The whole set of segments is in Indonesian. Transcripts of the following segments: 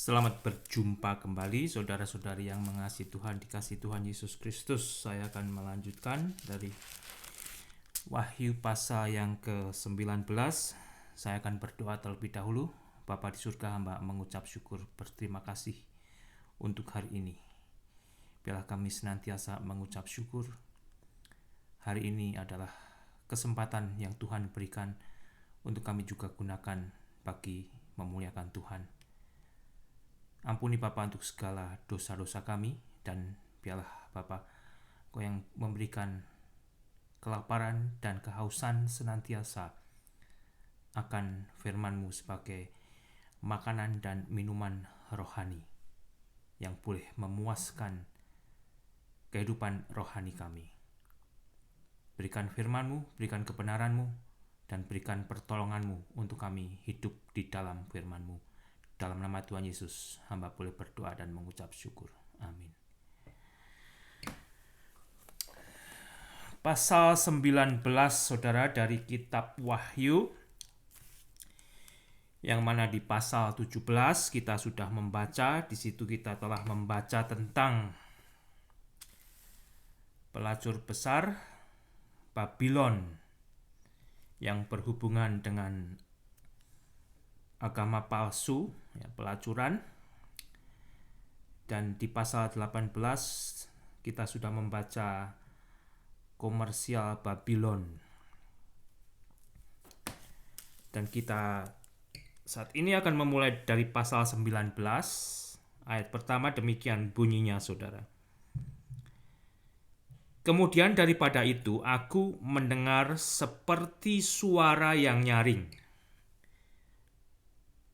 Selamat berjumpa kembali saudara-saudari yang mengasihi Tuhan, dikasihi Tuhan Yesus Kristus. Saya akan melanjutkan dari Wahyu pasal yang ke-19. Saya akan berdoa terlebih dahulu. Bapa di surga, hamba mengucap syukur berterima kasih untuk hari ini. Biarlah kami senantiasa mengucap syukur. Hari ini adalah kesempatan yang Tuhan berikan untuk kami juga gunakan bagi memuliakan Tuhan. Ampuni Bapa untuk segala dosa-dosa kami, dan biarlah Bapa Kau yang memberikan kelaparan dan kehausan senantiasa akan firman-Mu sebagai makanan dan minuman rohani yang boleh memuaskan kehidupan rohani kami. Berikan firman-Mu, berikan kebenaran-Mu, dan berikan pertolongan-Mu untuk kami hidup di dalam firman-Mu. Dalam nama Tuhan Yesus, hamba boleh berdoa dan mengucap syukur. Amin. Pasal 19, saudara, dari kitab Wahyu, yang mana di pasal 17 kita sudah membaca. Di situ kita telah membaca tentang pelacur besar Babylon yang berhubungan dengan agama palsu, pelacuran. Dan di pasal 18 kita sudah membaca komersial Babylon. Dan kita saat ini akan memulai dari pasal 19 ayat pertama. Demikian bunyinya, saudara. Kemudian daripada itu aku mendengar seperti suara yang nyaring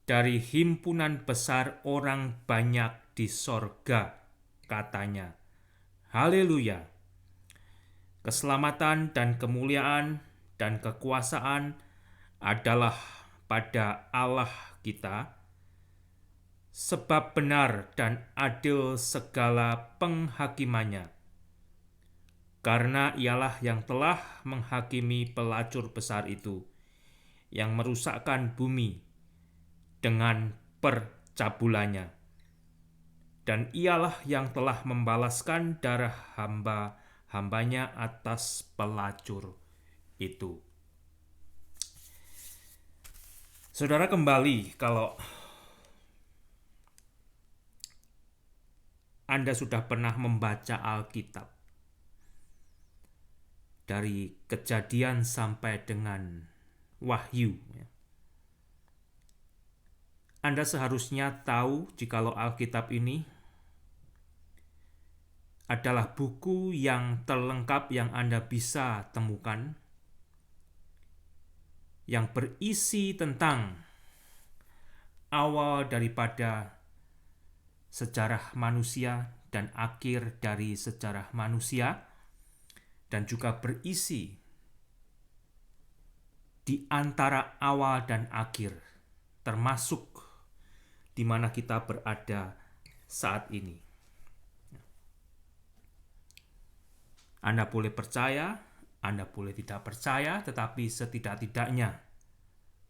dari himpunan besar orang banyak di sorga, katanya, Haleluya! Keselamatan dan kemuliaan dan kekuasaan adalah pada Allah kita, sebab benar dan adil segala penghakimannya. Karena ialah yang telah menghakimi pelacur besar itu, yang merusakkan bumi dengan percabulannya. Dan ialah yang telah membalaskan darah hamba-hambanya atas pelacur itu. Saudara, kembali, kalau Anda sudah pernah membaca Alkitab dari Kejadian sampai dengan Wahyu, Anda seharusnya tahu jikalau Alkitab ini adalah buku yang terlengkap yang Anda bisa temukan, yang berisi tentang awal daripada sejarah manusia dan akhir dari sejarah manusia, dan juga berisi di antara awal dan akhir, termasuk di mana kita berada saat ini. Anda boleh percaya, Anda boleh tidak percaya, tetapi setidak-tidaknya,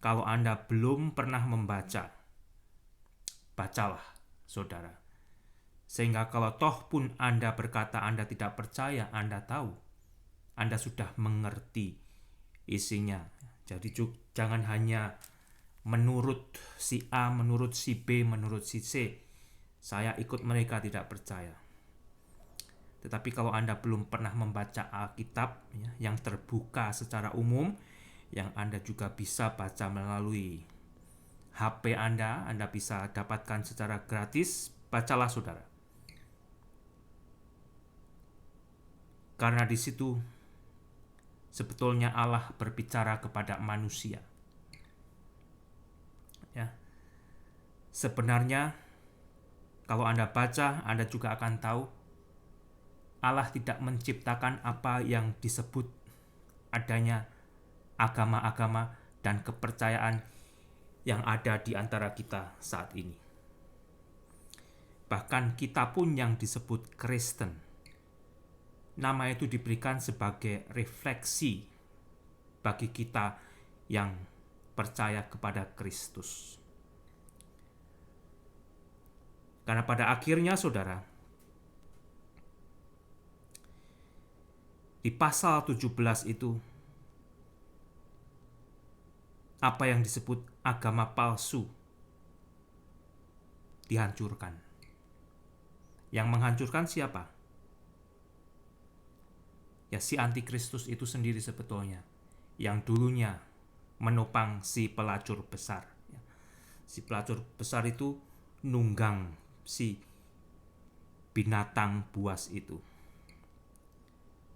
kalau Anda belum pernah membaca, bacalah, saudara. Sehingga kalau toh pun Anda berkata Anda tidak percaya, Anda tahu, Anda sudah mengerti isinya. Jadi jangan hanya menurut si A, menurut si B, menurut si C, saya ikut mereka, tidak percaya. Tetapi kalau Anda belum pernah membaca Alkitab yang terbuka secara umum, yang Anda juga bisa baca melalui HP Anda bisa dapatkan secara gratis, bacalah, saudara. Karena di situ sebetulnya Allah berbicara kepada manusia. Sebenarnya kalau Anda baca, Anda juga akan tahu Allah tidak menciptakan apa yang disebut adanya agama-agama dan kepercayaan yang ada di antara kita saat ini. Bahkan kita pun yang disebut Kristen, nama itu diberikan sebagai refleksi bagi kita yang percaya kepada Kristus. Karena pada akhirnya saudara, di pasal 17 itu, apa yang disebut agama palsu dihancurkan. Yang menghancurkan siapa? Ya si antikristus itu sendiri sebetulnya, yang dulunya menopang si pelacur besar. Si pelacur besar itu nunggang si binatang buas itu.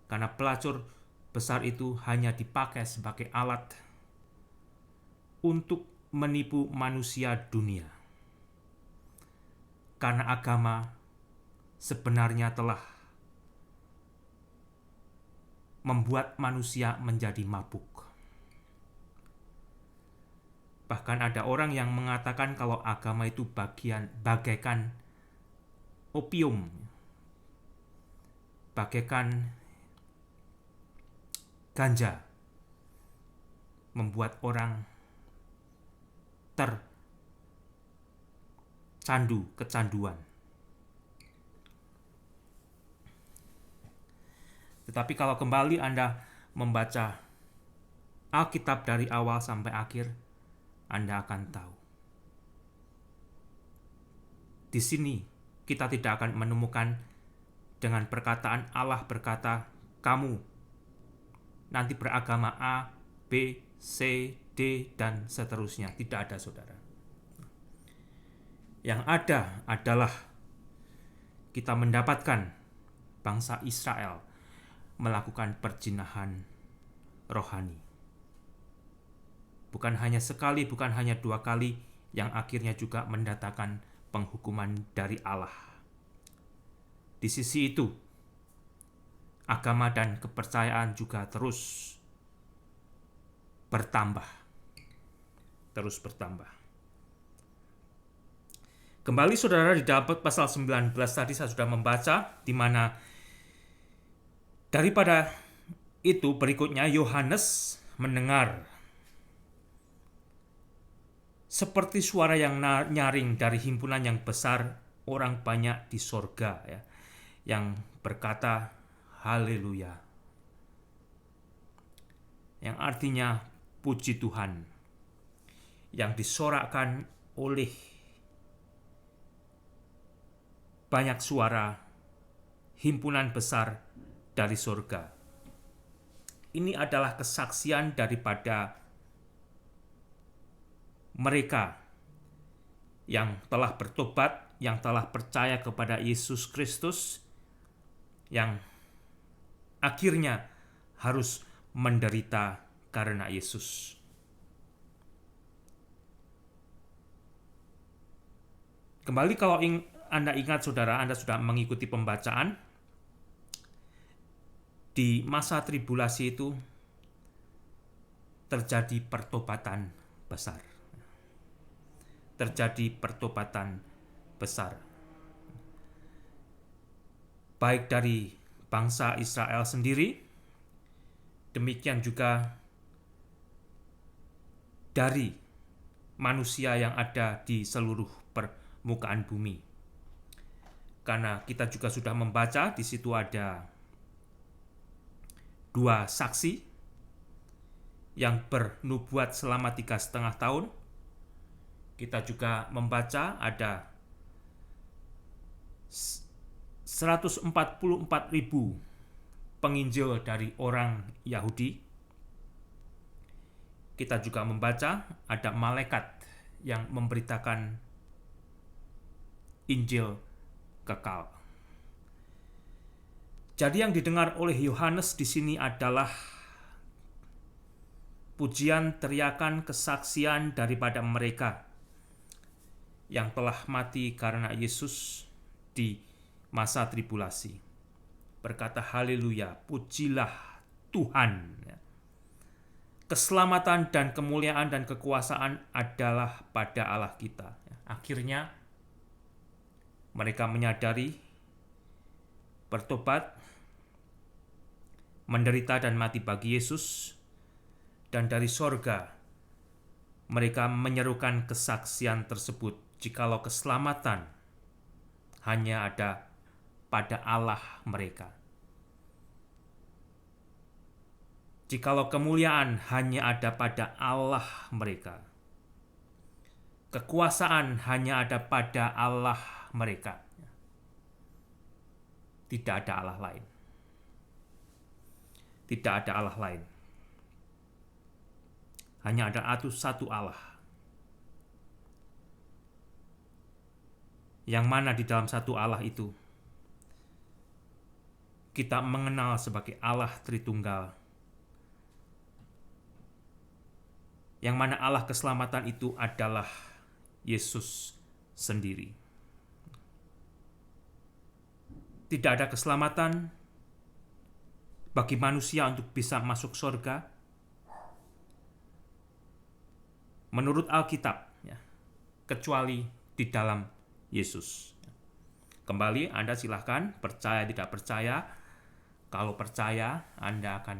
Karena pelacur besar itu hanya dipakai sebagai alat untuk menipu manusia dunia. Karena agama sebenarnya telah membuat manusia menjadi mabuk. Bahkan ada orang yang mengatakan kalau agama itu bagaikan opium, bagaikan ganja, membuat orang tercandu kecanduan. Tetapi kalau kembali Anda membaca Alkitab dari awal sampai akhir, Anda akan tahu. Di sini kita tidak akan menemukan dengan perkataan Allah berkata, kamu nanti beragama A, B, C, D, dan seterusnya. Tidak ada, saudara. Yang ada adalah kita mendapatkan bangsa Israel melakukan perjinahan rohani. Bukan hanya sekali, bukan hanya 2 kali, yang akhirnya juga mendatangkan penghukuman dari Allah. Di sisi itu, agama dan kepercayaan juga terus bertambah. Terus bertambah. Kembali saudara di dalam pasal 19 tadi saya sudah membaca, di mana daripada itu berikutnya Yohanes mendengar seperti suara yang nyaring dari himpunan yang besar orang banyak di sorga, ya, yang berkata haleluya, yang artinya puji Tuhan, yang disorakkan oleh banyak suara himpunan besar dari sorga. Ini adalah kesaksian daripada mereka yang telah bertobat, yang telah percaya kepada Yesus Kristus, yang akhirnya harus menderita karena Yesus. Kembali kalau Anda ingat saudara, Anda sudah mengikuti pembacaan, di masa tribulasi itu terjadi pertobatan besar. Terjadi pertobatan besar. Baik dari bangsa Israel sendiri, demikian juga dari manusia yang ada di seluruh permukaan bumi. Karena kita juga sudah membaca, di situ ada 2 saksi yang bernubuat selama 3,5 tahun. Kita juga membaca ada 144.000 penginjil dari orang Yahudi. Kita juga membaca ada malaikat yang memberitakan Injil kekal. Jadi yang didengar oleh Yohanes di sini adalah pujian, teriakan, kesaksian daripada mereka yang telah mati karena Yesus di masa tribulasi. Berkata haleluya, pujilah Tuhan. Keselamatan dan kemuliaan dan kekuasaan adalah pada Allah kita. Akhirnya mereka menyadari, bertobat, menderita dan mati bagi Yesus, dan dari sorga mereka menyerukan kesaksian tersebut. Jikalau keselamatan hanya ada pada Allah mereka. Jikalau kemuliaan hanya ada pada Allah mereka, kekuasaan hanya ada pada Allah mereka, tidak ada Allah lain. Tidak ada Allah lain. Hanya ada satu Allah. Yang mana di dalam satu Allah itu kita mengenal sebagai Allah Tritunggal. Yang mana Allah keselamatan itu adalah Yesus sendiri. Tidak ada keselamatan bagi manusia untuk bisa masuk surga menurut Alkitab, kecuali di dalam Yesus. Kembali, Anda silahkan percaya tidak percaya. Kalau percaya, Anda akan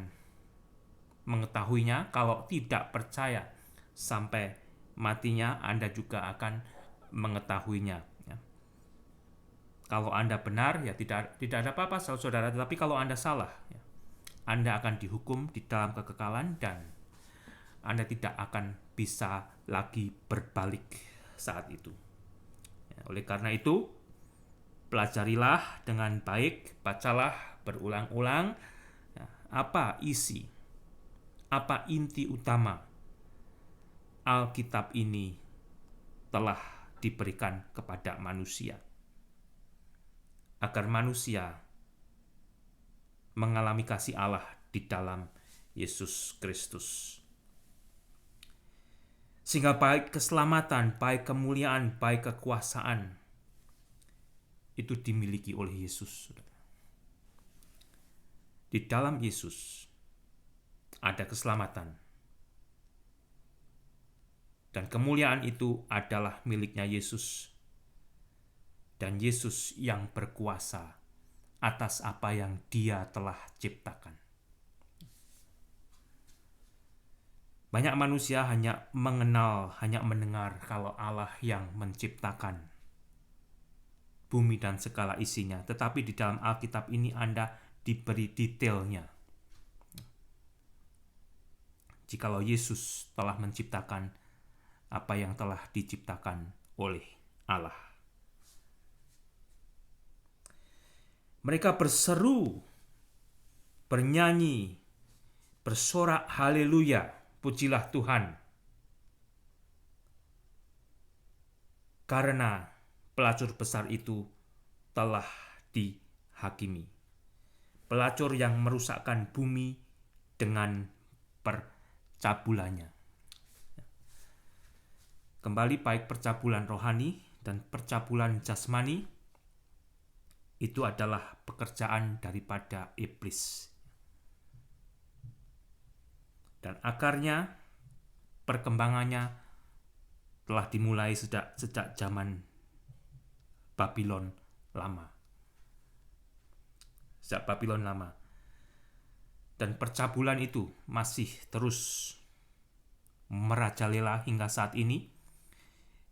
mengetahuinya. Kalau tidak percaya, sampai matinya Anda juga akan mengetahuinya. Kalau Anda benar, ya tidak ada apa-apa, saudara. Tetapi kalau Anda salah, Anda akan dihukum di dalam kekekalan dan Anda tidak akan bisa lagi berbalik saat itu. Oleh karena itu, pelajarilah dengan baik, bacalah berulang-ulang apa isi, apa inti utama Alkitab ini telah diberikan kepada manusia, agar manusia mengalami kasih Allah di dalam Yesus Kristus. Sehingga baik keselamatan, baik kemuliaan, baik kekuasaan itu dimiliki oleh Yesus. Di dalam Yesus ada keselamatan. Dan kemuliaan itu adalah miliknya Yesus. Dan Yesus yang berkuasa atas apa yang Dia telah ciptakan. Banyak manusia hanya mengenal, hanya mendengar kalau Allah yang menciptakan bumi dan segala isinya. Tetapi di dalam Alkitab ini Anda diberi detailnya. Jikalau Yesus telah menciptakan apa yang telah diciptakan oleh Allah. Mereka berseru, bernyanyi, bersorak haleluya, pujilah Tuhan. Karena pelacur besar itu telah dihakimi. Pelacur yang merusakkan bumi dengan percabulannya. Kembali, baik percabulan rohani dan percabulan jasmani itu adalah pekerjaan daripada iblis. Dan akarnya, perkembangannya telah dimulai sejak zaman Babylon lama. Sejak Babylon lama. Dan percabulan itu masih terus merajalela hingga saat ini.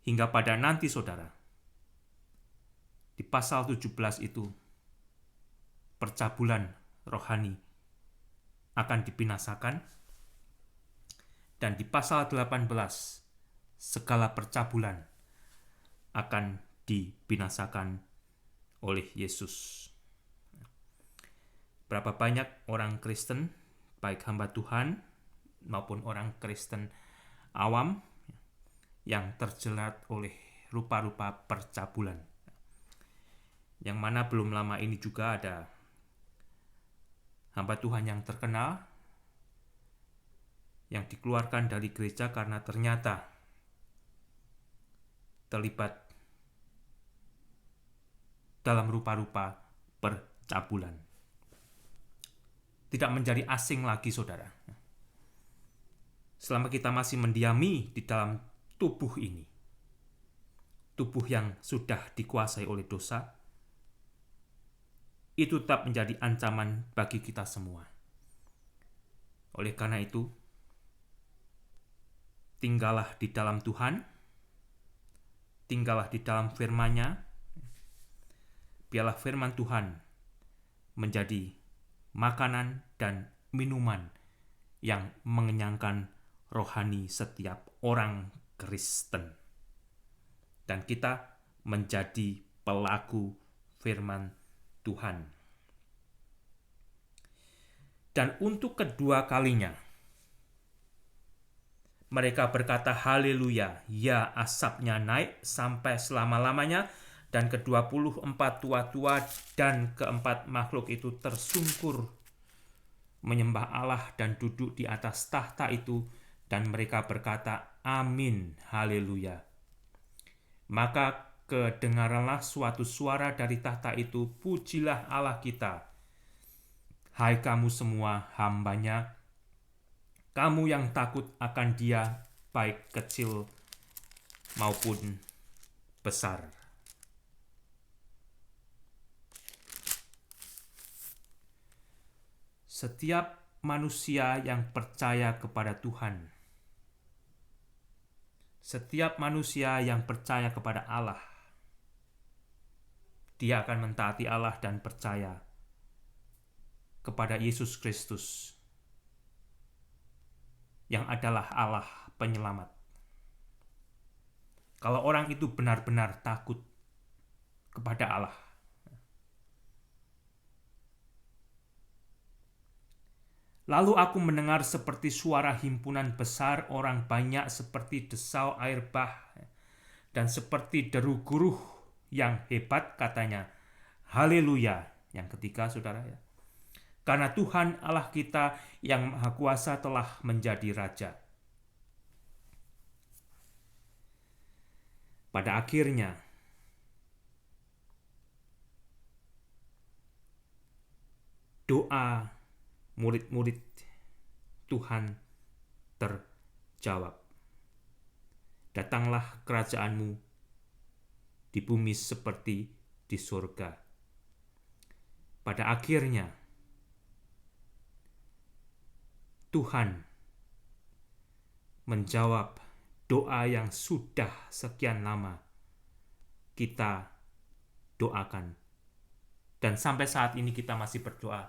Hingga pada nanti, saudara, di pasal 17 itu, percabulan rohani akan dibinasakan. Dan di pasal 18, segala percabulan akan dibinasakan oleh Yesus. Berapa banyak orang Kristen, baik hamba Tuhan maupun orang Kristen awam, yang terjerat oleh rupa-rupa percabulan. Yang mana belum lama ini juga ada hamba Tuhan yang terkenal yang dikeluarkan dari gereja karena ternyata terlibat dalam rupa-rupa percabulan. Tidak menjadi asing lagi, saudara. Selama kita masih mendiami di dalam tubuh ini, tubuh yang sudah dikuasai oleh dosa, itu tetap menjadi ancaman bagi kita semua. Oleh karena itu, tinggallah di dalam Tuhan, tinggallah di dalam firman-Nya, biarlah firman Tuhan menjadi makanan dan minuman yang mengenyangkan rohani setiap orang Kristen. Dan kita menjadi pelaku firman Tuhan. Dan untuk kedua kalinya, mereka berkata haleluya, ya asapnya naik sampai selama-lamanya, dan ke-24 tua-tua dan keempat makhluk itu tersungkur menyembah Allah dan duduk di atas tahta itu, dan mereka berkata amin, haleluya. Maka kedengaranlah suatu suara dari tahta itu, pujilah Allah kita, hai kamu semua hambanya, kamu yang takut akan Dia, baik kecil maupun besar. Setiap manusia yang percaya kepada Tuhan, setiap manusia yang percaya kepada Allah, dia akan mentaati Allah dan percaya kepada Yesus Kristus yang adalah Allah penyelamat. Kalau orang itu benar-benar takut kepada Allah, lalu aku mendengar seperti suara himpunan besar orang banyak, seperti desau air bah, dan seperti deru guruh yang hebat, katanya, haleluya. Yang ketiga, saudara, ya, karena Tuhan Allah kita yang Maha Kuasa telah menjadi Raja. Pada akhirnya, doa murid-murid Tuhan terjawab. Datanglah kerajaanmu di bumi seperti di surga. Pada akhirnya, Tuhan menjawab doa yang sudah sekian lama kita doakan. Dan sampai saat ini kita masih berdoa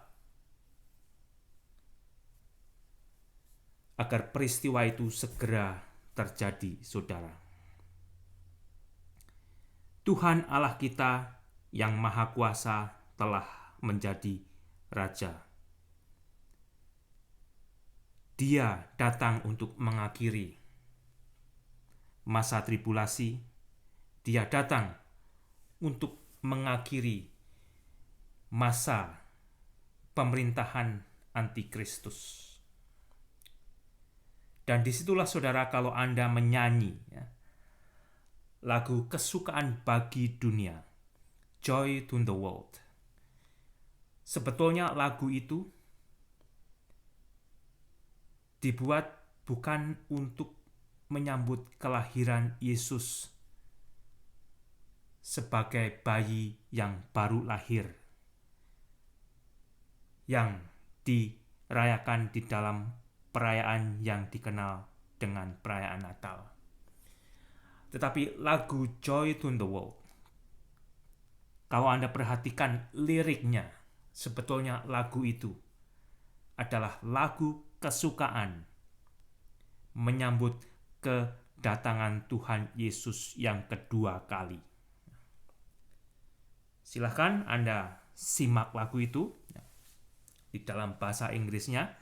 agar peristiwa itu segera terjadi, saudara. Tuhan Allah kita yang Maha Kuasa telah menjadi Raja. Dia datang untuk mengakhiri masa tribulasi. Dia datang untuk mengakhiri masa pemerintahan antikristus. Dan disitulah, saudara, kalau Anda menyanyi lagu kesukaan bagi dunia, Joy to the World, sebetulnya lagu itu dibuat bukan untuk menyambut kelahiran Yesus sebagai bayi yang baru lahir, yang dirayakan di dalam perayaan yang dikenal dengan perayaan Natal. Tetapi lagu Joy to the World, kalau Anda perhatikan liriknya, sebetulnya lagu itu adalah lagu kesukaan menyambut kedatangan Tuhan Yesus yang kedua kali. Silahkan Anda simak lagu itu di dalam bahasa Inggrisnya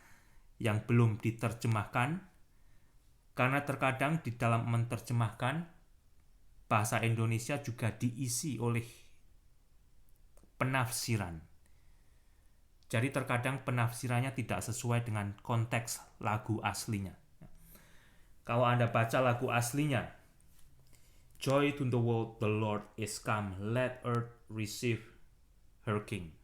yang belum diterjemahkan, karena terkadang di dalam menerjemahkan bahasa Indonesia juga diisi oleh penafsiran. Jadi terkadang penafsirannya tidak sesuai dengan konteks lagu aslinya. Kalau Anda baca lagu aslinya, Joy to the world, the Lord is come, let earth receive her King.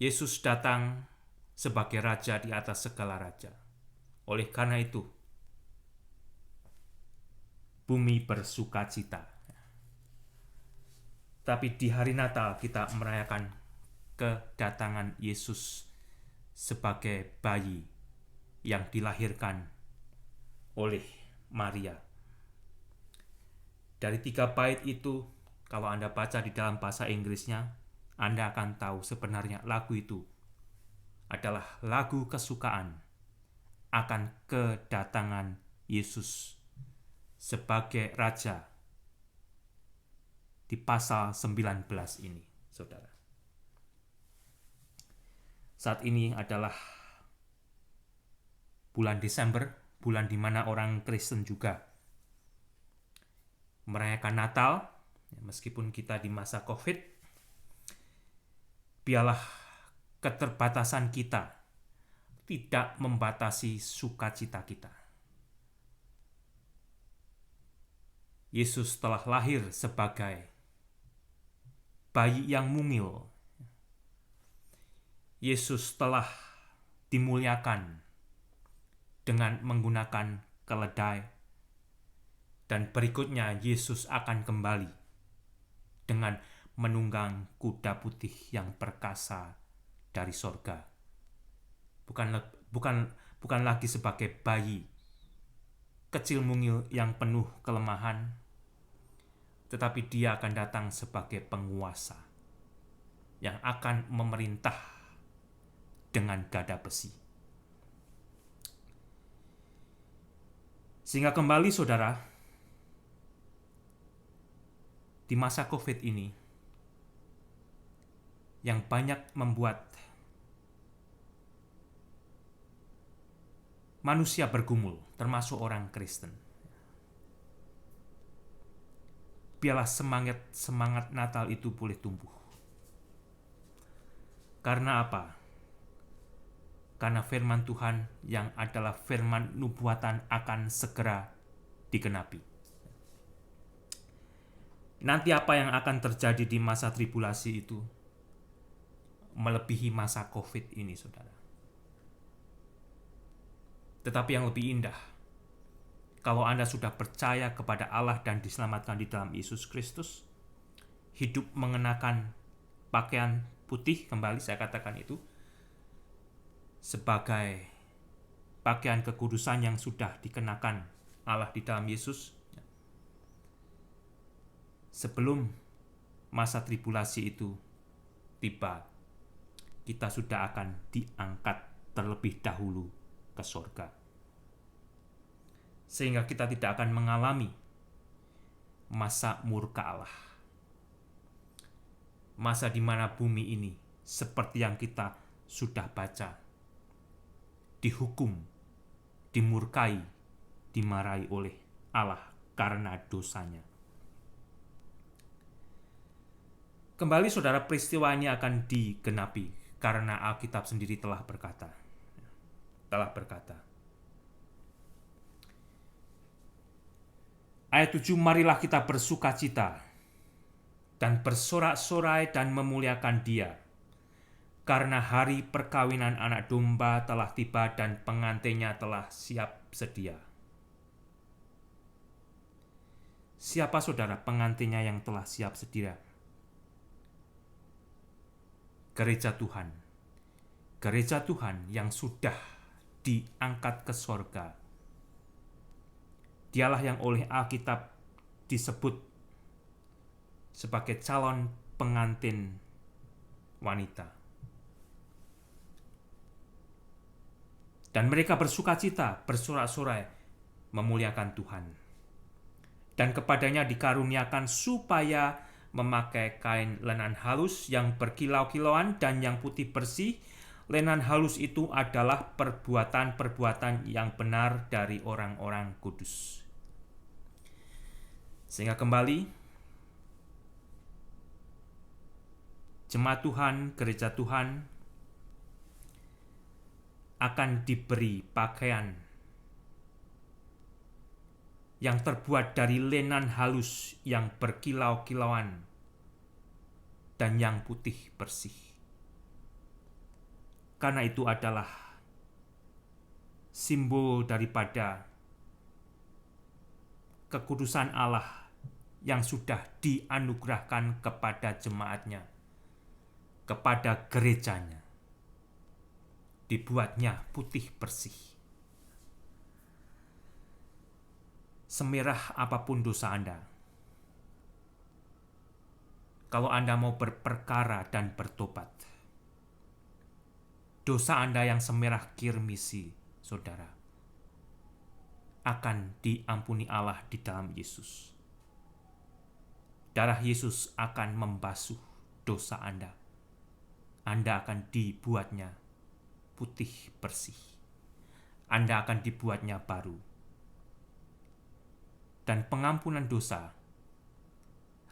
Yesus datang sebagai Raja di atas segala raja. Oleh karena itu, bumi bersukacita. Tapi di hari Natal kita merayakan kedatangan Yesus sebagai bayi yang dilahirkan oleh Maria. Dari 3 bait itu, kalau Anda baca di dalam bahasa Inggrisnya, Anda akan tahu sebenarnya lagu itu adalah lagu kesukaan akan kedatangan Yesus sebagai Raja di pasal 19 ini, saudara. Saat ini adalah bulan Desember, bulan di mana orang Kristen juga merayakan Natal. Meskipun kita di masa COVID, biarlah keterbatasan kita tidak membatasi sukacita kita. Yesus telah lahir sebagai bayi yang mungil. Yesus telah dimuliakan dengan menggunakan keledai, dan berikutnya Yesus akan kembali dengan menunggang kuda putih yang perkasa dari sorga. Bukan lagi sebagai bayi kecil mungil yang penuh kelemahan, tetapi dia akan datang sebagai penguasa yang akan memerintah dengan gada besi. Sehingga kembali saudara, di masa COVID ini, yang banyak membuat manusia bergumul, termasuk orang Kristen. Biarlah semangat Natal itu boleh tumbuh. Karena apa? Karena firman Tuhan yang adalah firman nubuatan akan segera digenapi. Nanti apa yang akan terjadi di masa tribulasi itu melebihi masa COVID ini, saudara. Tetapi yang lebih indah, kalau Anda sudah percaya kepada Allah dan diselamatkan di dalam Yesus Kristus, hidup mengenakan pakaian putih, kembali saya katakan itu, sebagai pakaian kekudusan yang sudah dikenakan Allah di dalam Yesus. Sebelum masa tribulasi itu tiba, kita sudah akan diangkat terlebih dahulu ke surga. Sehingga kita tidak akan mengalami masa murka Allah. Masa di mana bumi ini, seperti yang kita sudah baca, dihukum, dimurkai, dimarahi oleh Allah karena dosanya. Kembali saudara, peristiwa ini akan digenapi karena Alkitab sendiri telah berkata. Ayat 7, marilah kita bersukacita dan bersorak-sorai dan memuliakan Dia, karena hari perkawinan anak domba telah tiba dan pengantinnya telah siap sedia. Siapa saudara pengantinnya yang telah siap sedia? Gereja Tuhan. Gereja Tuhan yang sudah diangkat ke sorga. Dialah yang oleh Alkitab disebut sebagai calon pengantin wanita. Dan mereka bersukacita, bersorak-sorai, memuliakan Tuhan. Dan kepadanya dikaruniakan supaya memakai kain lenan halus yang berkilau-kilauan dan yang putih bersih. Lenan halus itu adalah perbuatan-perbuatan yang benar dari orang-orang kudus. Sehingga kembali, jemaat Tuhan, gereja Tuhan akan diberi pakaian yang terbuat dari lenan halus yang berkilau-kilauan dan yang putih bersih. Karena itu adalah simbol daripada kekudusan Allah yang sudah dianugerahkan kepada jemaatnya, kepada gerejanya. Dibuatnya putih bersih. Semerah apapun dosa Anda, Kalau Anda mau berperkara dan bertobat, dosa Anda yang semerah kirmisi, saudara, akan diampuni Allah di dalam Yesus. Darah Yesus akan membasuh dosa Anda. Anda akan dibuatnya putih bersih. Anda akan dibuatnya baru. Dan pengampunan dosa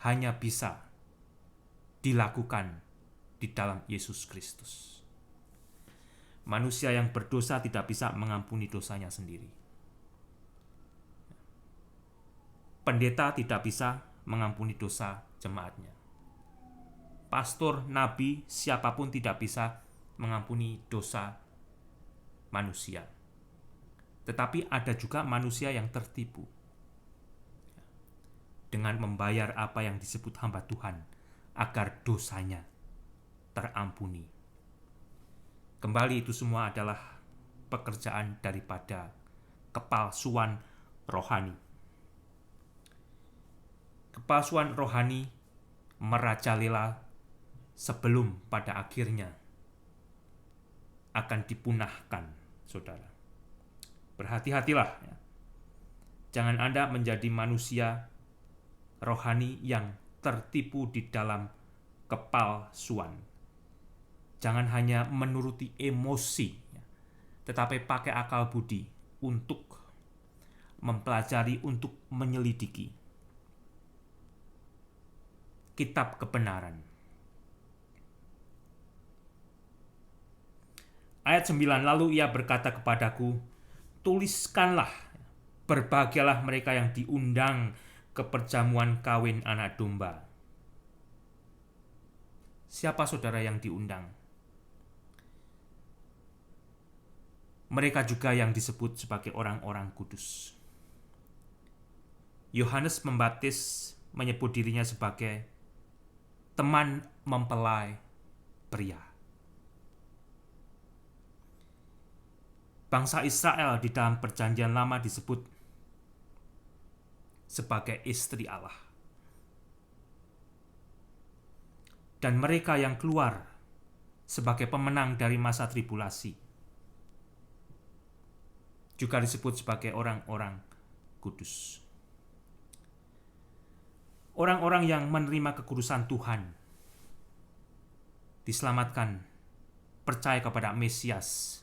hanya bisa dilakukan di dalam Yesus Kristus. Manusia yang berdosa tidak bisa mengampuni dosanya sendiri. Pendeta tidak bisa mengampuni dosa jemaatnya. Pastor, nabi, siapapun tidak bisa mengampuni dosa manusia. Tetapi ada juga manusia yang tertipu dengan membayar apa yang disebut hamba Tuhan agar dosanya terampuni. Kembali, itu semua adalah pekerjaan daripada kepalsuan rohani. Kepalsuan rohani merajalela sebelum pada akhirnya akan dipunahkan, saudara. Berhati-hatilah ya. Jangan Anda menjadi manusia rohani yang tertipu di dalam kepalsuan. Jangan hanya menuruti emosi, ya, tetapi pakai akal budi untuk mempelajari, untuk menyelidiki kitab kebenaran. Ayat 9, lalu ia berkata kepadaku, tuliskanlah, berbahagialah mereka yang diundang ke perjamuan kawin anak domba. Siapa saudara yang diundang? Mereka juga yang disebut sebagai orang-orang kudus. Yohanes Pembaptis menyebut dirinya sebagai teman mempelai pria. Bangsa Israel di dalam Perjanjian Lama disebut sebagai istri Allah. Dan mereka yang keluar sebagai pemenang dari masa tribulasi juga disebut sebagai orang-orang kudus. Orang-orang yang menerima kekudusan Tuhan diselamatkan, percaya kepada Mesias.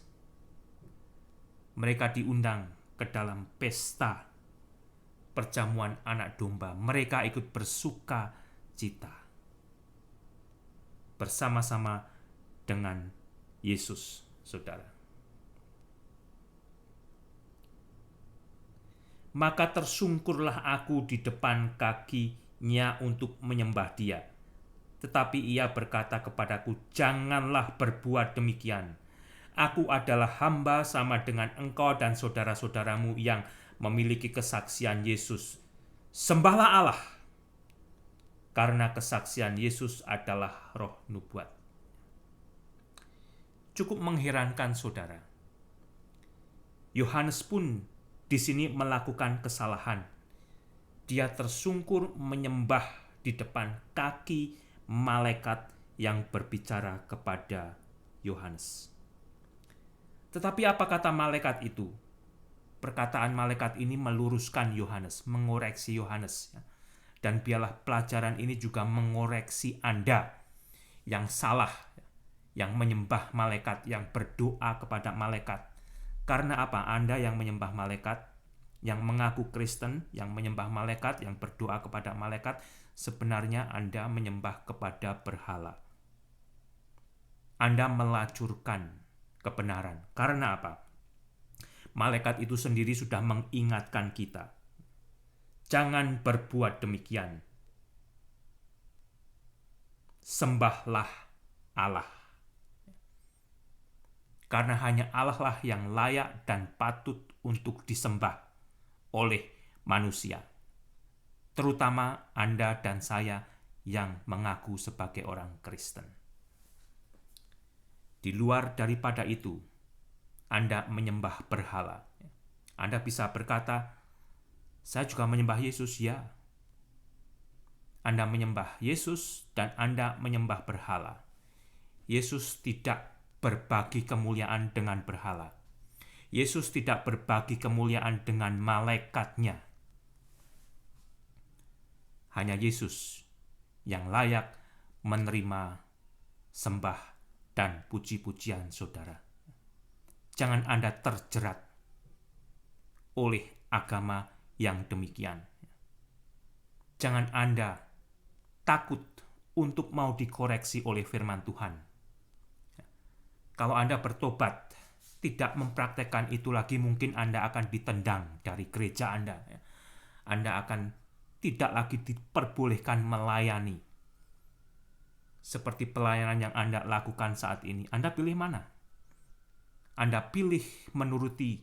Mereka diundang ke dalam pesta perjamuan anak domba. Mereka ikut bersuka cita bersama-sama dengan Yesus, saudara. Maka tersungkurlah aku di depan kakinya untuk menyembah dia. Tetapi ia berkata kepadaku, janganlah berbuat demikian. Aku adalah hamba sama dengan engkau dan saudara-saudaramu yang memiliki kesaksian Yesus. Sembahlah Allah, karena kesaksian Yesus adalah roh nubuat. Cukup mengherankan, saudara. Yohanes pun di sini melakukan kesalahan. Dia tersungkur menyembah di depan kaki malaikat yang berbicara kepada Yohanes. Tetapi apa kata malaikat itu? Perkataan malaikat ini meluruskan Yohanes, mengoreksi Yohanes. Dan biarlah pelajaran ini juga mengoreksi Anda yang salah, yang menyembah malaikat, yang berdoa kepada malaikat. Karena apa? Anda yang menyembah malaikat, yang mengaku Kristen, yang menyembah malaikat, yang berdoa kepada malaikat, sebenarnya Anda menyembah kepada berhala. Anda melacurkan kebenaran. Karena apa? Malaikat itu sendiri sudah mengingatkan kita. Jangan berbuat demikian. Sembahlah Allah. Karena hanya Allah lah yang layak dan patut untuk disembah oleh manusia. Terutama Anda dan saya yang mengaku sebagai orang Kristen. Di luar daripada itu, Anda menyembah berhala. Anda bisa berkata, saya juga menyembah Yesus, ya. Anda menyembah Yesus dan Anda menyembah berhala. Yesus tidak berbagi kemuliaan dengan berhala. Yesus tidak berbagi kemuliaan dengan malaikatnya. Hanya Yesus yang layak menerima sembah dan puji-pujian saudara. Jangan Anda terjerat oleh agama yang demikian. Jangan Anda takut untuk mau dikoreksi oleh firman Tuhan. Kalau Anda bertobat, tidak mempraktekkan itu lagi, mungkin Anda akan ditendang dari gereja Anda. Anda akan tidak lagi diperbolehkan melayani. Seperti pelayanan yang Anda lakukan saat ini. Anda pilih mana? Anda pilih menuruti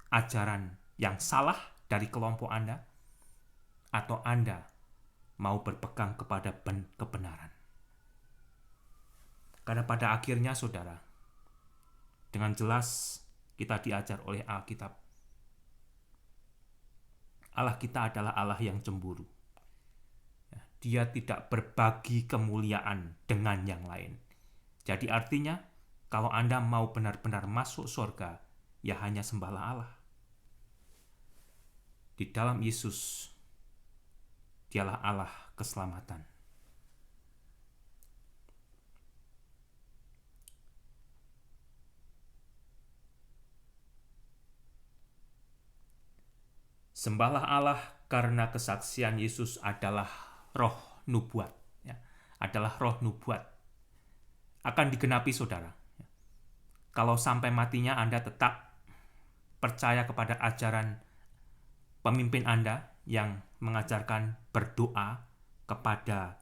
ajaran yang salah dari kelompok Anda, atau Anda mau berpegang kepada kebenaran. Karena pada akhirnya saudara, dengan jelas kita diajar oleh Alkitab, Allah kita adalah Allah yang cemburu. Dia tidak berbagi kemuliaan dengan yang lain. Jadi artinya, kalau Anda mau benar-benar masuk surga, ya hanya sembahlah Allah. Di dalam Yesus, Dialah Allah keselamatan. Sembahlah Allah karena kesaksian Yesus adalah roh nubuat. Adalah roh nubuat. Akan digenapi saudara. Kalau sampai matinya Anda tetap percaya kepada ajaran pemimpin Anda yang mengajarkan berdoa kepada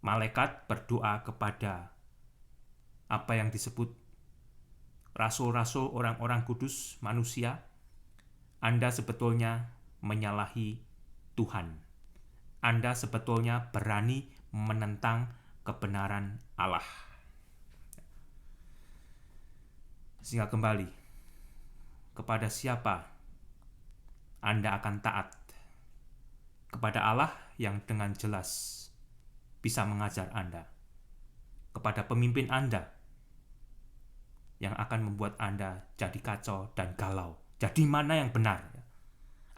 malaikat, berdoa kepada apa yang disebut rasul-rasul, orang-orang kudus, manusia, Anda sebetulnya menyalahi Tuhan. Anda sebetulnya berani menentang kebenaran Allah. Sehingga kembali, kepada siapa Anda akan taat? Kepada Allah yang dengan jelas bisa mengajar Anda. Kepada pemimpin Anda yang akan membuat Anda jadi kacau dan galau. Jadi mana yang benar?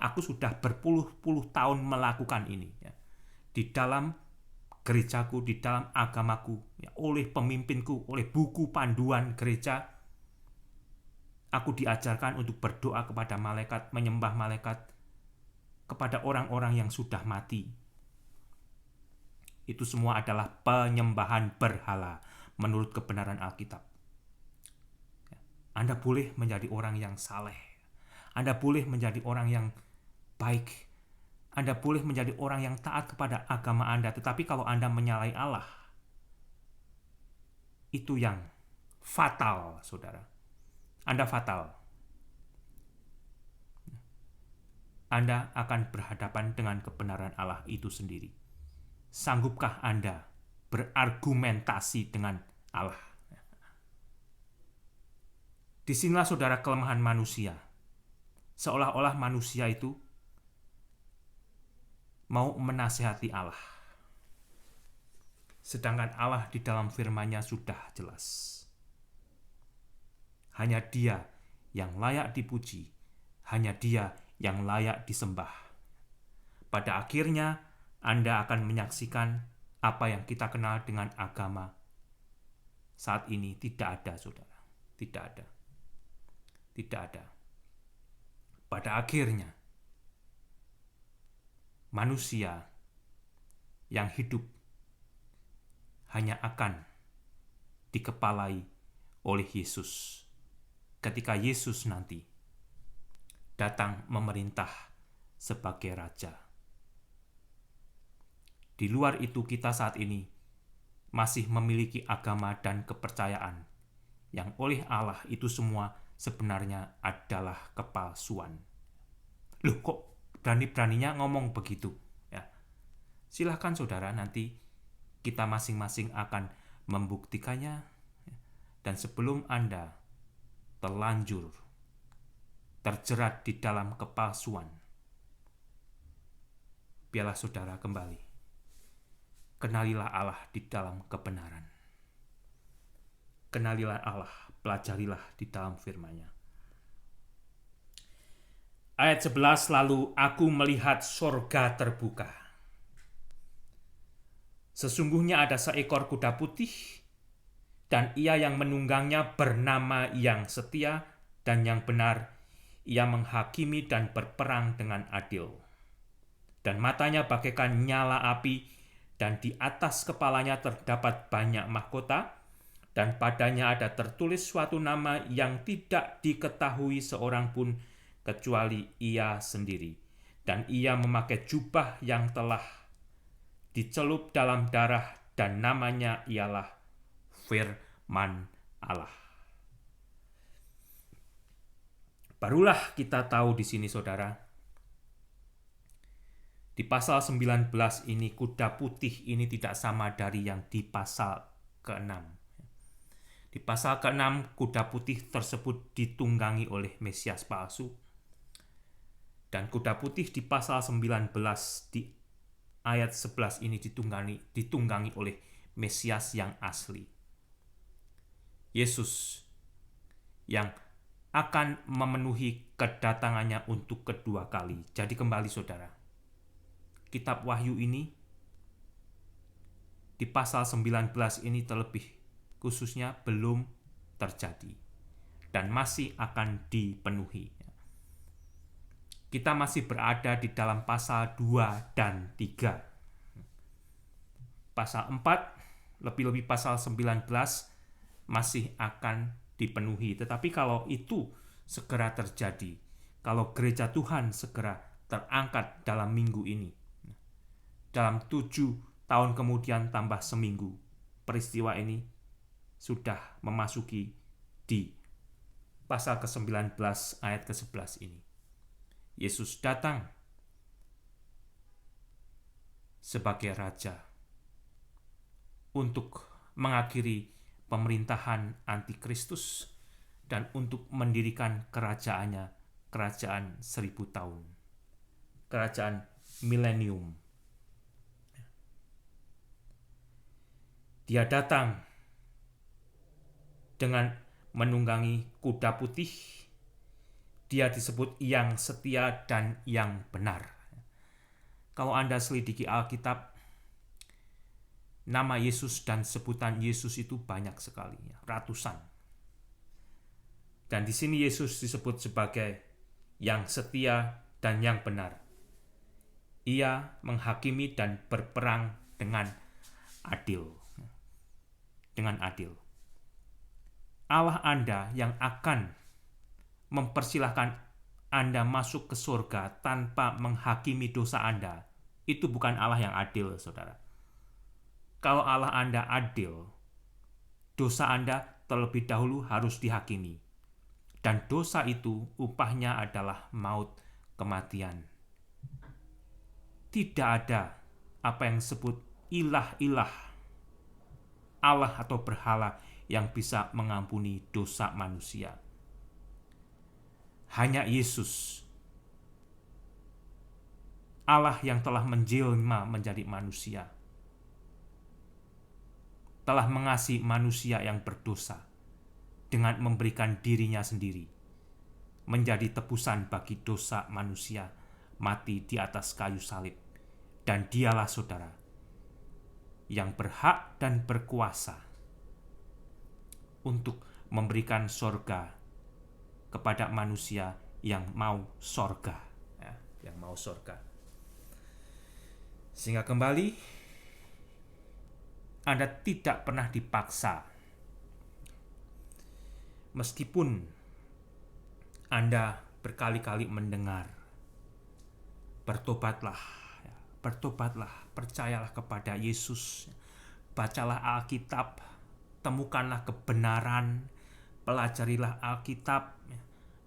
Aku sudah berpuluh-puluh tahun melakukan ini. Di dalam gerejaku, di dalam agamaku, oleh pemimpinku, oleh buku panduan gereja, aku diajarkan untuk berdoa kepada malaikat, menyembah malaikat, kepada orang-orang yang sudah mati. Itu semua adalah penyembahan berhala menurut kebenaran Alkitab. Anda boleh menjadi orang yang saleh. Anda boleh menjadi orang yang baik. Anda boleh menjadi orang yang taat kepada agama Anda. Tetapi kalau Anda menyalahi Allah, itu yang fatal, saudara. Anda fatal. Anda akan berhadapan dengan kebenaran Allah itu sendiri. Sanggupkah Anda berargumentasi dengan Allah? Disinilah saudara kelemahan manusia. Seolah-olah manusia itu mau menasihati Allah. Sedangkan Allah di dalam firman-Nya sudah jelas. Hanya Dia yang layak dipuji. Hanya Dia yang layak disembah. Pada akhirnya Anda akan menyaksikan apa yang kita kenal dengan agama saat ini tidak ada, saudara. Tidak ada. Tidak ada. Pada akhirnya manusia yang hidup hanya akan dikepalai oleh Yesus ketika Yesus nanti datang memerintah sebagai raja. Di luar itu kita saat ini masih memiliki agama dan kepercayaan yang oleh Allah itu semua sebenarnya adalah kepalsuan. Loh, kok berani-beraninya ngomong begitu? Ya. Silahkan saudara, nanti kita masing-masing akan membuktikannya. Dan sebelum Anda terlanjur terjerat di dalam kepalsuan, biarlah saudara kembali kenalilah Allah di dalam kebenaran. Kenalilah Allah, pelajarilah di dalam firman-Nya. Ayat 11, lalu aku melihat sorga terbuka. Sesungguhnya ada seekor kuda putih, dan ia yang menunggangnya bernama Yang Setia dan Yang Benar. Ia menghakimi dan berperang dengan adil. Dan matanya bagaikan nyala api, dan di atas kepalanya terdapat banyak mahkota, dan padanya ada tertulis suatu nama yang tidak diketahui seorang pun kecuali ia sendiri. Dan ia memakai jubah yang telah dicelup dalam darah, dan namanya ialah Firman Allah. Barulah kita tahu di sini, saudara, di pasal 19 ini kuda putih ini tidak sama dari yang di pasal ke-6. Di pasal ke-6 kuda putih tersebut ditunggangi oleh Mesias palsu. Dan kuda putih di pasal 19 di ayat 11 ini ditunggangi oleh Mesias yang asli. Yesus yang akan memenuhi kedatangannya untuk kedua kali. Jadi kembali, saudara, kitab Wahyu ini di pasal 19 ini terlebih khususnya belum terjadi dan masih akan dipenuhi. Kita masih berada di dalam pasal 2 dan 3. Pasal 4, lebih-lebih pasal 19 masih akan dipenuhi. Tetapi kalau itu segera terjadi, kalau gereja Tuhan segera terangkat dalam minggu ini, dalam 7 tahun kemudian tambah seminggu, peristiwa ini sudah memasuki di pasal ke-19 ayat ke-11 ini. Yesus datang sebagai Raja untuk mengakhiri pemerintahan antikristus dan untuk mendirikan kerajaannya, kerajaan 1000 tahun, kerajaan milenium. Dia datang dengan menunggangi kuda putih. Dia disebut Yang Setia dan Yang Benar. Kalau Anda selidiki Alkitab, nama Yesus dan sebutan Yesus itu banyak sekali, ratusan. Dan di sini Yesus disebut sebagai Yang Setia dan Yang Benar. Ia menghakimi dan berperang dengan adil. Dengan adil. Allah Anda yang akan mempersilahkan Anda masuk ke surga tanpa menghakimi dosa Anda, itu bukan Allah yang adil, saudara. Kalau Allah Anda adil, dosa Anda terlebih dahulu harus dihakimi. Dan dosa itu upahnya adalah maut, kematian. Tidak ada apa yang disebut ilah-ilah, Allah atau berhala yang bisa mengampuni dosa manusia. Hanya Yesus, Allah yang telah menjelma menjadi manusia, telah mengasihi manusia yang berdosa dengan memberikan dirinya sendiri menjadi tebusan bagi dosa manusia, mati di atas kayu salib. Dan dialah, saudara, yang berhak dan berkuasa untuk memberikan sorga kepada manusia yang mau sorga, ya, yang mau sorga. Sehingga kembali, Anda tidak pernah dipaksa. Meskipun Anda berkali-kali mendengar, bertobatlah, ya, bertobatlah, percayalah kepada Yesus, bacalah Alkitab, temukanlah kebenaran, pelajarilah Alkitab,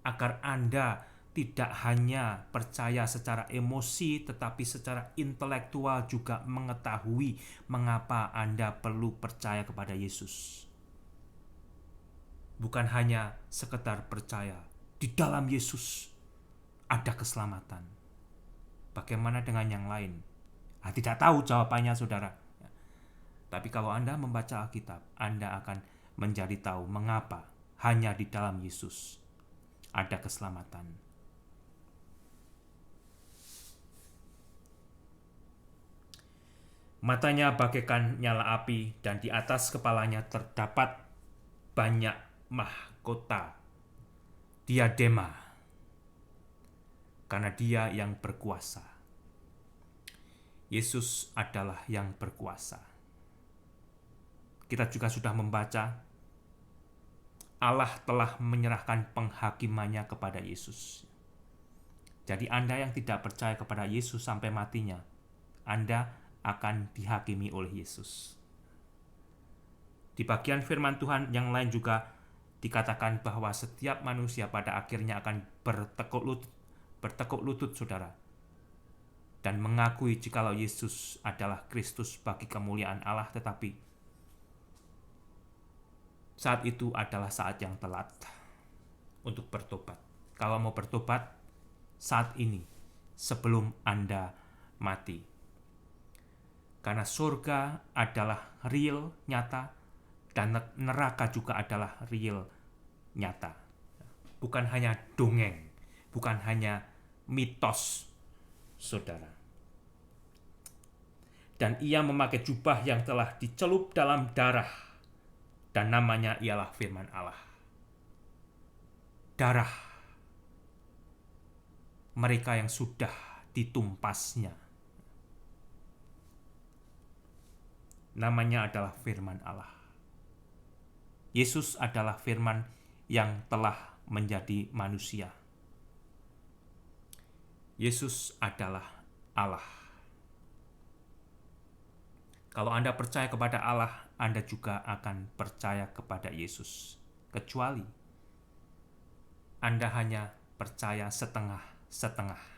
agar Anda tidak hanya percaya secara emosi, tetapi secara intelektual juga mengetahui mengapa Anda perlu percaya kepada Yesus. Bukan hanya sekedar percaya, di dalam Yesus ada keselamatan. Bagaimana dengan yang lain? Tidak tahu jawabannya, saudara. Tapi kalau Anda membaca Alkitab, Anda akan menjadi tahu mengapa hanya di dalam Yesus ada keselamatan. Matanya bagaikan nyala api, dan di atas kepalanya terdapat banyak mahkota, diadema, karena Dia yang berkuasa. Yesus adalah yang berkuasa. Kita juga sudah membaca, Allah telah menyerahkan penghakimannya kepada Yesus. Jadi Anda yang tidak percaya kepada Yesus sampai matinya, Anda akan dihakimi oleh Yesus. Di bagian firman Tuhan yang lain juga dikatakan bahwa setiap manusia pada akhirnya akan bertekuk lutut, saudara, dan mengakui jikalau Yesus adalah Kristus bagi kemuliaan Allah. Tetapi saat itu adalah saat yang telat untuk bertobat. Kalau mau bertobat, saat ini, sebelum Anda mati. Karena surga adalah real, nyata, dan neraka juga adalah real, nyata. Bukan hanya dongeng, bukan hanya mitos, saudara. Dan Ia memakai jubah yang telah dicelup dalam darah, dan namanya ialah firman Allah. Darah mereka yang sudah ditumpasnya, namanya adalah firman Allah. Yesus adalah firman yang telah menjadi manusia. Yesus adalah Allah. Kalau Anda percaya kepada Allah, Anda juga akan percaya kepada Yesus. Kecuali Anda hanya percaya setengah-setengah.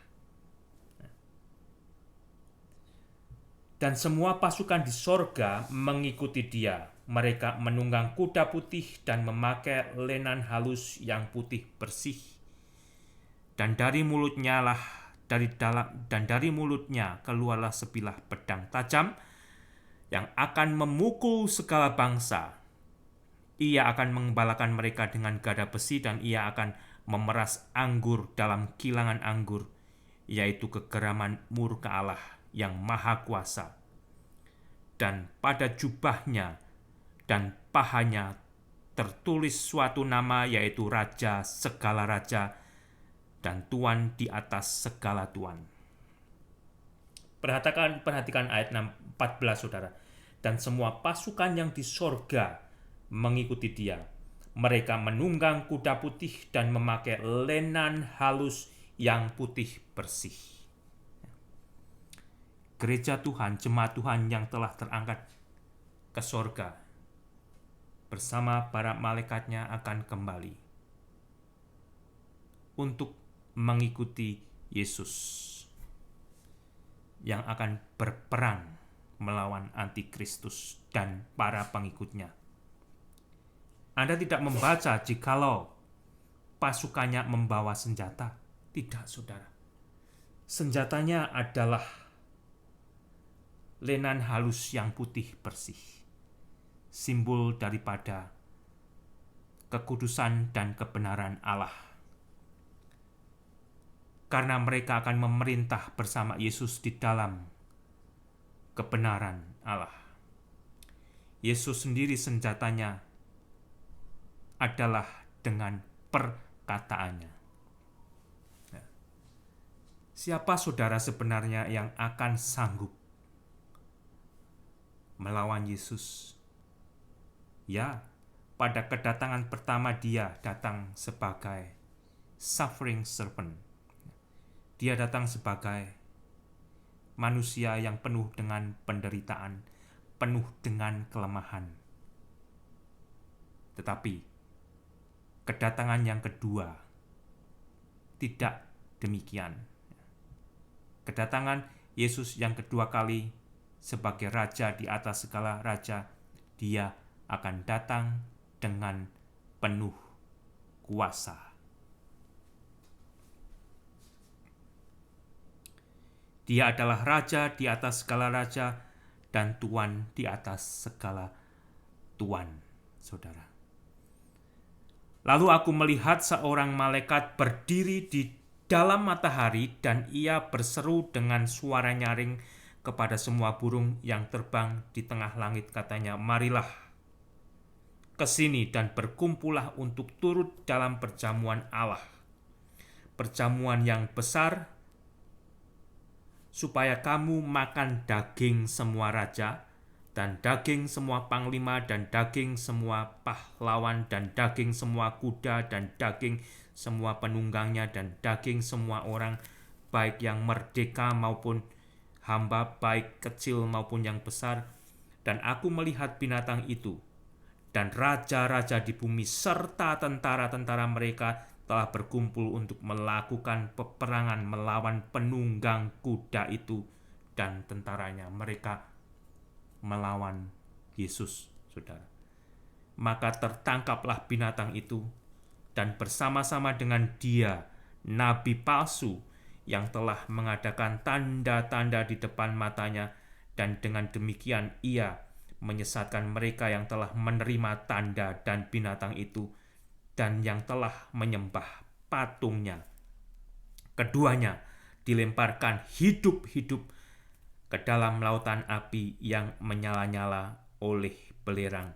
Dan semua pasukan di sorga mengikuti Dia. Mereka menunggang kuda putih dan memakai lenan halus yang putih bersih. Dan dari mulutnya keluarlah sebilah pedang tajam yang akan memukul segala bangsa. Ia akan mengembalakan mereka dengan gada besi, dan ia akan memeras anggur dalam kilangan anggur, yaitu kegeraman murka Allah yang maha kuasa. Dan pada jubahnya dan pahanya tertulis suatu nama, yaitu Raja segala raja dan Tuan di atas segala tuan. Perhatikan ayat 14, saudara. Dan semua pasukan yang di sorga mengikuti Dia. Mereka menunggang kuda putih dan memakai lenan halus yang putih bersih. Gereja Tuhan, jemaat Tuhan yang telah terangkat ke sorga bersama para malaikatnya akan kembali untuk mengikuti Yesus yang akan berperang melawan antikristus dan para pengikutnya. Anda tidak membaca jikalau pasukannya membawa senjata. Tidak, saudara. Senjatanya adalah lenan halus yang putih bersih, simbol daripada kekudusan dan kebenaran Allah. Karena mereka akan memerintah bersama Yesus di dalam kebenaran Allah. Yesus sendiri senjatanya adalah dengan perkataannya. Siapa saudara sebenarnya yang akan sanggup melawan Yesus? Ya, pada kedatangan pertama Dia datang sebagai suffering servant. Dia datang sebagai manusia yang penuh dengan penderitaan, penuh dengan kelemahan. Tetapi kedatangan yang kedua tidak demikian. Kedatangan Yesus yang kedua kali sebagai Raja di atas segala raja, Dia akan datang dengan penuh kuasa. Dia adalah Raja di atas segala raja dan Tuan di atas segala tuan, saudara. Lalu aku melihat seorang malaikat berdiri di dalam matahari, dan ia berseru dengan suara nyaring kepada semua burung yang terbang di tengah langit, katanya, marilah ke sini dan berkumpullah untuk turut dalam perjamuan Allah, perjamuan yang besar, supaya kamu makan daging semua raja, dan daging semua panglima, dan daging semua pahlawan, dan daging semua kuda, dan daging semua penunggangnya, dan daging semua orang, baik yang merdeka maupun hamba, baik kecil maupun yang besar. Dan aku melihat binatang itu, dan raja-raja di bumi serta tentara-tentara mereka telah berkumpul untuk melakukan peperangan melawan penunggang kuda itu dan tentaranya. Mereka melawan Yesus, saudara. Maka tertangkaplah binatang itu, dan bersama-sama dengan dia nabi palsu yang telah mengadakan tanda-tanda di depan matanya, dan dengan demikian ia menyesatkan mereka yang telah menerima tanda dan binatang itu, dan yang telah menyembah patungnya. Keduanya dilemparkan hidup-hidup ke dalam lautan api yang menyala-nyala oleh belerang,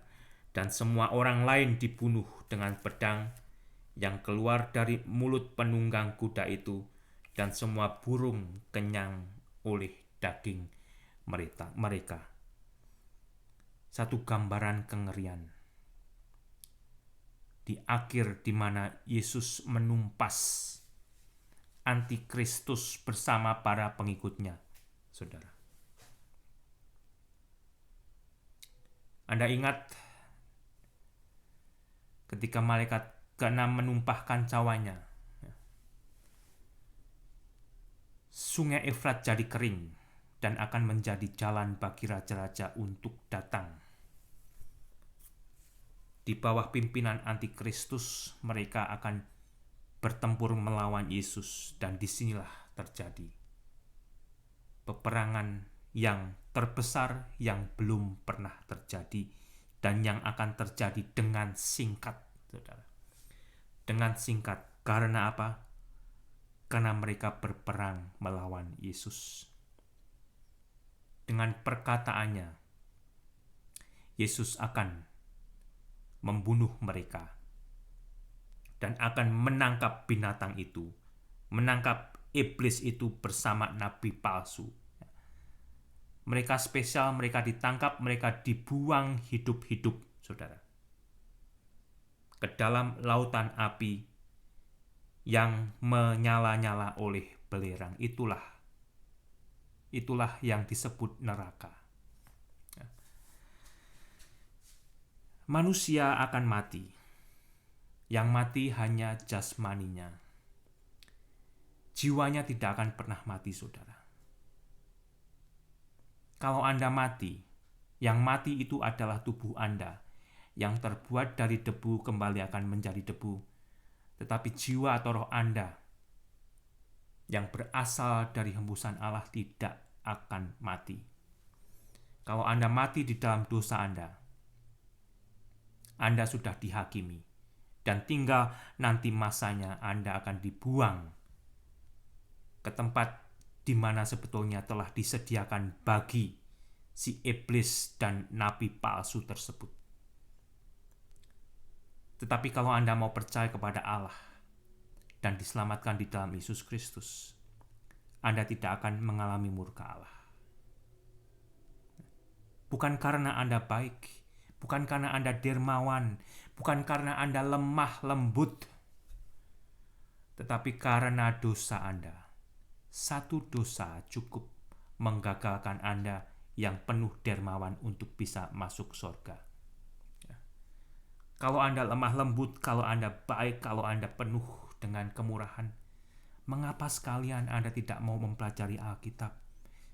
dan semua orang lain dibunuh dengan pedang yang keluar dari mulut penunggang kuda itu, dan semua burung kenyang oleh daging mereka. Satu gambaran kengerian di akhir, di mana Yesus menumpas antikristus bersama para pengikutnya, saudara. Anda ingat ketika malaikat ke-6 menumpahkan cawanya, sungai Efrat jadi kering dan akan menjadi jalan bagi raja-raja untuk datang. Di bawah pimpinan antikristus, mereka akan bertempur melawan Yesus, dan disinilah terjadi peperangan yang terbesar yang belum pernah terjadi, dan yang akan terjadi dengan singkat, saudara. Dengan singkat. Karena apa? Karena mereka berperang melawan Yesus. Dengan perkataannya, Yesus akan membunuh mereka dan akan menangkap binatang itu, menangkap iblis itu bersama nabi palsu. Mereka spesial, mereka ditangkap, mereka dibuang hidup-hidup, saudara, ke dalam lautan api yang menyala-nyala oleh belerang. Itulah yang disebut neraka. Manusia akan mati. Yang mati hanya jasmaninya. Jiwanya tidak akan pernah mati, saudara. Kalau Anda mati, yang mati itu adalah tubuh Anda, yang terbuat dari debu kembali akan menjadi debu. Tetapi jiwa atau roh Anda yang berasal dari hembusan Allah tidak akan mati. Kalau Anda mati di dalam dosa Anda sudah dihakimi, dan tinggal nanti masanya Anda akan dibuang ke tempat di mana sebetulnya telah disediakan bagi si iblis dan nabi palsu tersebut. Tetapi kalau Anda mau percaya kepada Allah dan diselamatkan di dalam Yesus Kristus, Anda tidak akan mengalami murka Allah. Bukan karena Anda baik, bukan karena Anda dermawan, bukan karena Anda lemah lembut, tetapi karena dosa Anda. Satu dosa cukup menggagalkan Anda yang penuh dermawan untuk bisa masuk surga. Kalau Anda lemah lembut, kalau Anda baik, kalau Anda penuh dengan kemurahan, mengapa sekalian Anda tidak mau mempelajari Alkitab,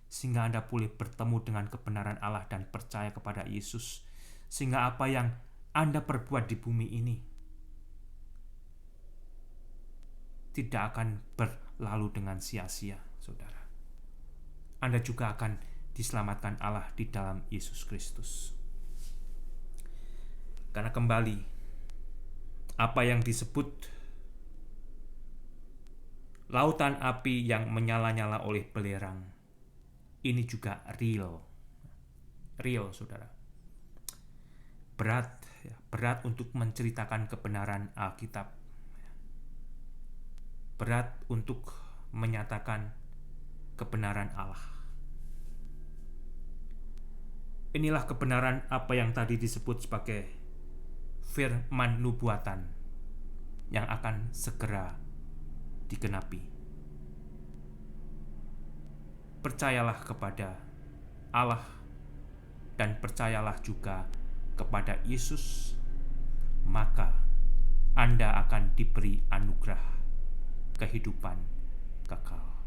sehingga Anda boleh bertemu dengan kebenaran Allah dan percaya kepada Yesus, sehingga apa yang Anda perbuat di bumi ini tidak akan berlalu dengan sia-sia, saudara. Anda juga akan diselamatkan Allah di dalam Yesus Kristus. Karena kembali, apa yang disebut lautan api yang menyala-nyala oleh belerang, ini juga real, saudara. Berat untuk menceritakan kebenaran Alkitab. Berat untuk menyatakan kebenaran Allah. Inilah kebenaran apa yang tadi disebut sebagai firman nubuatan yang akan segera digenapi. Percayalah kepada Allah dan percayalah juga kepada Yesus, maka Anda akan diberi anugerah kehidupan kekal.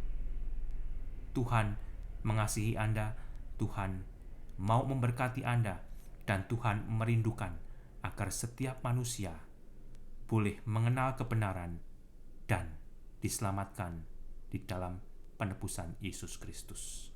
Tuhan mengasihi Anda, Tuhan mau memberkati Anda, dan Tuhan merindukan agar setiap manusia boleh mengenal kebenaran dan diselamatkan di dalam penebusan Yesus Kristus.